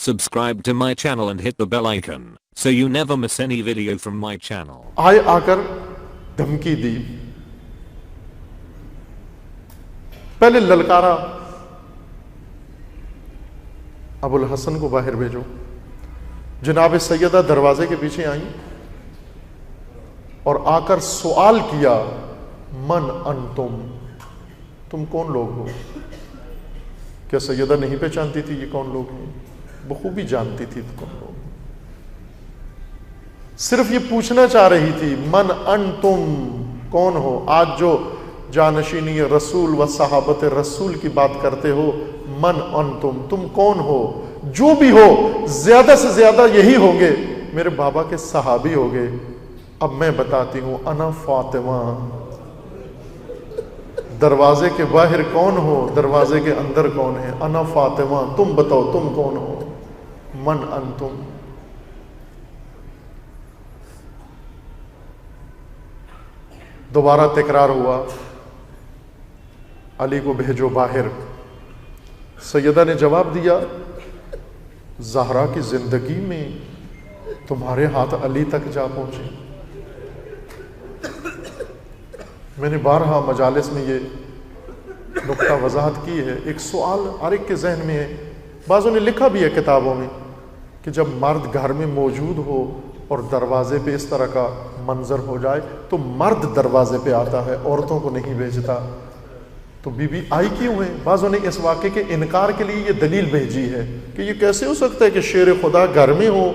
Subscribe to my channel and hit the bell icon so you never miss any video from my channel. आए आकर धमकी दी, पहले ललकारा अबुल हसन को बाहर भेजो। जनाब सैयदा दरवाजे के पीछे आई और आकर सवाल किया, मन अंतुम, तुम कौन लोग हो? क्या सैयदा नहीं पहचानती थी ये कौन लोग हैं? बखूबी जानती थी कौन लोग। सिर्फ ये पूछना चाह रही थी, मन अंतुम, कौन हो? आज जो जानशीनी रसूल व सहाबत रसूल की बात करते हो, मन अंतुम, तुम कौन हो? जो भी हो, ज्यादा से ज्यादा यही होंगे, मेरे बाबा के सहाबी होंगे। अब मैं बताती हूं, अना फातिमा। दरवाजे के बाहर कौन हो, दरवाजे के अंदर कौन है? अना फातिमा, तुम बताओ तुम कौन हो? मन अंतुम। दोबारा तकरार हुआ, अली को भेजो बाहर। सैयदा ने जवाब दिया, ज़हरा की जिंदगी में तुम्हारे हाथ अली तक जा पहुंचे। मैंने बारहा मजालिस में ये नुक्ता वजाहत की है। एक सवाल हर एक के जहन में है, बाज़ों ने लिखा भी है किताबों में कि जब मर्द घर में मौजूद हो और दरवाजे पे इस तरह का मंजर हो जाए तो मर्द दरवाजे पे आता है, औरतों को नहीं भेजता। तो बीबी आई क्यों है? बाज़ों ने इस वाक़े के इनकार के लिए ये दलील भेजी है कि ये कैसे हो सकता है कि शेर खुदा घर में हो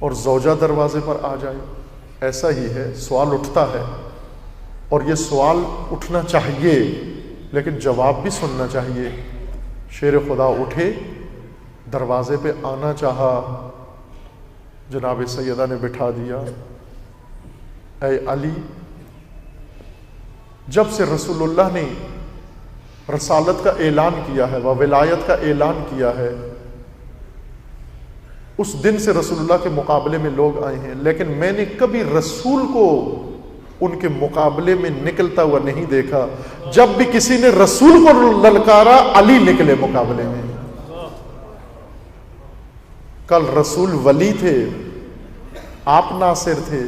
और ज़ौजा दरवाजे पर आ जाए। ऐसा ही है, सवाल उठता है और ये सवाल उठना चाहिए, लेकिन जवाब भी सुनना चाहिए। शेर खुदा उठे, दरवाजे पे आना चाहा, जनाब सैयदा ने बिठा दिया। ऐ अली, जब से रसूलुल्लाह ने रसालत का ऐलान किया है व विलायत का ऐलान किया है, उस दिन से रसूलुल्लाह के मुकाबले में लोग आए हैं, लेकिन मैंने कभी रसूल को उनके मुकाबले में निकलता हुआ नहीं देखा। जब भी किसी ने रसूल को ललकारा, अली निकले मुकाबले में। कल रसूल वली थे, आप नासिर थे,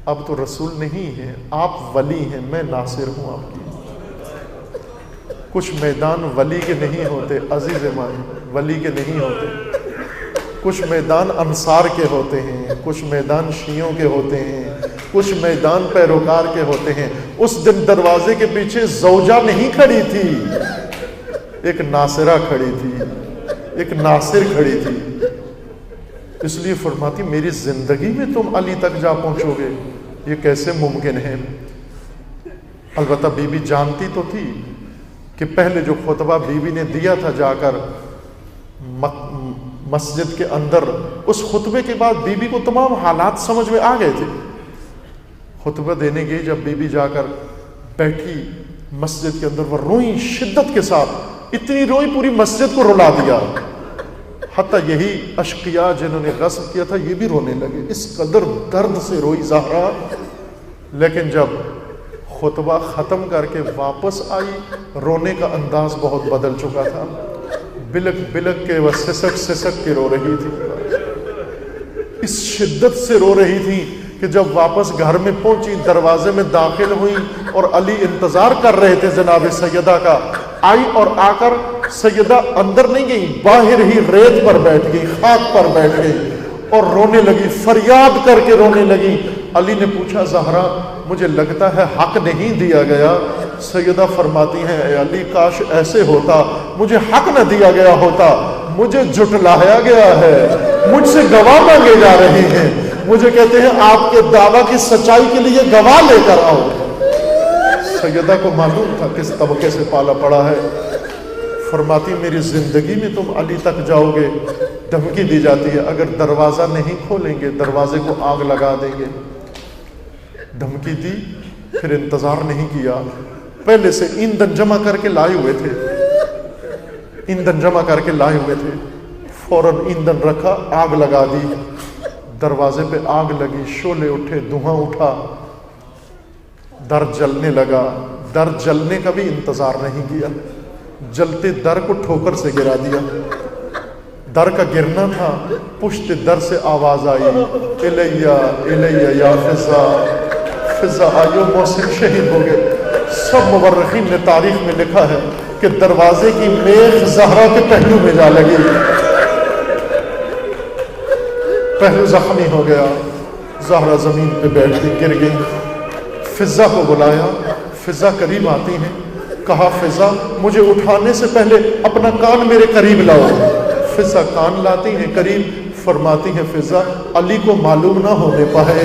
अब तो रसूल नहीं है, आप वली हैं, मैं नासिर हूं आपकी। कुछ मैदान वली के नहीं होते अजीज मान, वली के नहीं होते। कुछ मैदान अंसार के होते हैं, कुछ मैदान शियों के होते हैं, कुछ मैदान पैरोकार के होते हैं। उस दिन दरवाजे के पीछे ज़ौजा नहीं खड़ी थी, एक नासिरा खड़ी थी, एक नासिर खड़ी थी। इसलिए फरमाती, मेरी जिंदगी में तुम अली तक जा पहुंचोगे, ये कैसे मुमकिन है? अलबत्ता बीबी जानती तो थी कि पहले जो खुतबा बीबी ने दिया था जाकर मस्जिद के अंदर, उस खुतबे के बाद बीबी को तमाम हालात समझ में आ गए थे। खुतबा देने गई जब बीबी जाकर बैठी मस्जिद के अंदर, वह रोई शिद्दत के साथ, इतनी रोई पूरी मस्जिद को रुला दिया। हत्ता यही अशकिया जिन्होंने गस्ब किया था ये भी रोने लगे, इस कदर दर्द से रोई ज़हरा। लेकिन जब खुतबा ख़त्म करके वापस आई, रोने का अंदाज बहुत बदल चुका था। बिलक बिलक के वह सिसक सिसक के रो रही थी, इस शिद्दत से रो रही थी कि जब वापस घर में पहुंची, दरवाजे में दाखिल हुई और अली इंतजार कर रहे थे जनाब सैयदा का। आई और आकर सैयदा अंदर नहीं गई, बाहर ही रेत पर बैठ गई, खाक पर बैठ गई और रोने लगी, फरियाद करके रोने लगी। अली ने पूछा, ज़हरा मुझे लगता है हक नहीं दिया गया। सैयदा फरमाती हैं, अली काश ऐसे होता, मुझे हक न दिया गया होता, मुझे जुटलाया गया है, मुझसे गवाह मांगे जा रहे हैं, मुझे कहते हैं आपके दावा की सच्चाई के लिए गवाह लेकर आओ। सैयदा को मालूम था किस तबके से पाला पड़ा है। फरमाती, मेरी जिंदगी में तुम अली तक जाओगे। धमकी दी जाती है, अगर दरवाजा नहीं खोलेंगे दरवाजे को आग लगा देंगे। धमकी दी, फिर इंतजार नहीं किया, पहले से ईंधन जमा करके लाए हुए थे, ईंधन जमा करके लाए हुए थे। फौरन ईंधन रखा, आग लगा दी, दरवाजे पे आग लगी, शोले उठे, धुआं उठा, दर जलने लगा। दर जलने का भी इंतजार नहीं किया, जलते दर को ठोकर से गिरा दिया। در کا گرنا تھا، پشت در سے آواز آئی، الیہ الیہ یا فضا، فضا آئیو، محسن شہید ہو گئے۔ سب مورخین نے تاریخ میں لکھا ہے کہ دروازے کی میخ زہرا کے پہلو میں جا لگی، پہلو زخمی ہو گیا، زہرا زمین پہ بیٹھ گئی، گر گئی۔ فضا کو بلایا، فضا قریب آتی ہیں، کہا فضا مجھے اٹھانے سے پہلے اپنا کان میرے قریب لاؤ۔ فضا کان لاتی ہیں قریب، فرماتی ہیں فضا علی کو معلوم نہ ہونے پائے،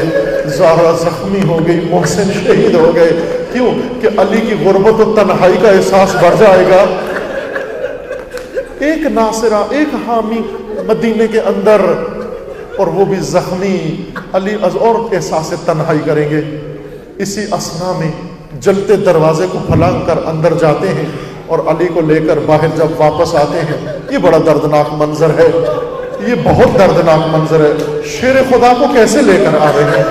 زہرا زخمی ہو گئی، محسن شہید ہو گئے۔ کیوں کہ علی کی غربت و تنہائی کا احساس بڑھ جائے گا۔ ایک ناصرہ، ایک حامی مدینے کے اندر، اور وہ بھی زخمی، علی اور احساس تنہائی کریں گے۔ اسی اسنا میں جلتے دروازے کو پھلانگ کر اندر جاتے ہیں اور علی کو لے کر باہر جب واپس آتے ہیں، یہ بڑا دردناک منظر ہے، یہ بہت دردناک منظر ہے۔ شیر خدا کو کیسے لے کر آ رہے ہیں،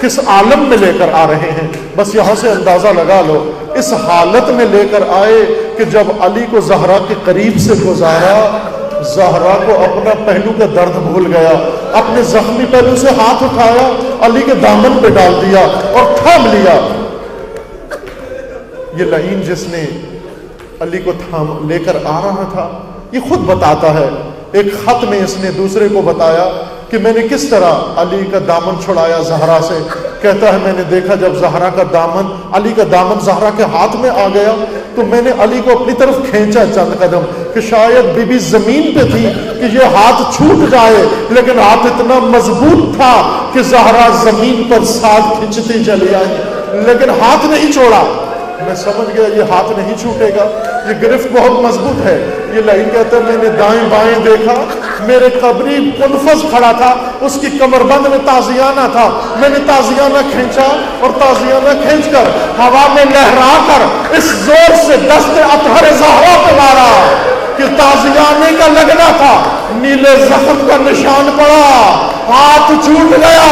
کس عالم میں لے کر آ رہے ہیں، بس یہاں سے اندازہ لگا لو۔ اس حالت میں لے کر آئے کہ جب علی کو زہرا کے قریب سے گزارا، زہرا کو اپنا پہلو کا درد بھول گیا، اپنے زخمی پہلو سے ہاتھ اٹھایا، علی کے دامن پہ ڈال دیا اور تھام لیا۔ یہ لعین جس نے علی کو تھام لے کر آ رہا تھا، یہ خود بتاتا ہے، ایک خط میں اس نے دوسرے کو بتایا کہ میں نے کس طرح علی کا دامن چھڑایا زہرا سے۔ کہتا ہے میں نے دیکھا جب زہرا کا دامن، علی کا دامن زہرا کے ہاتھ میں آ گیا تو میں نے علی کو اپنی طرف کھینچا چند قدم کہ شاید بی بی زمین پہ تھی کہ یہ ہاتھ چھوٹ جائے، لیکن ہاتھ اتنا مضبوط تھا کہ زہرا زمین پر ساتھ کھینچتی چلی آئی، لیکن ہاتھ نہیں چھوڑا۔ میں سمجھ گیا یہ ہاتھ نہیں چھوٹے گا، یہ گرفت بہت مضبوط ہے۔ یہ لائن کہتا ہے میں نے دائیں بائیں دیکھا، میرے قبری منفذ کھڑا تھا، اس کی کمر بند میں تازیانہ تھا، میں نے تازیانہ کھینچا اور تازیانہ کھینچ کر ہوا میں لہرا کر اس زور سے دست اطہر زہرا پہ مارا کہ تازیانے کا لگنا تھا، نیلے زخم کا نشان پڑا، ہاتھ چھوٹ گیا۔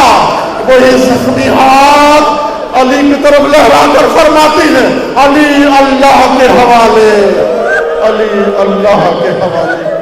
وہی زخمی ہاتھ علی کی طرف لہرا کر فرماتی ہے علی اللہ کے حوالے، علی اللہ کے حوالے۔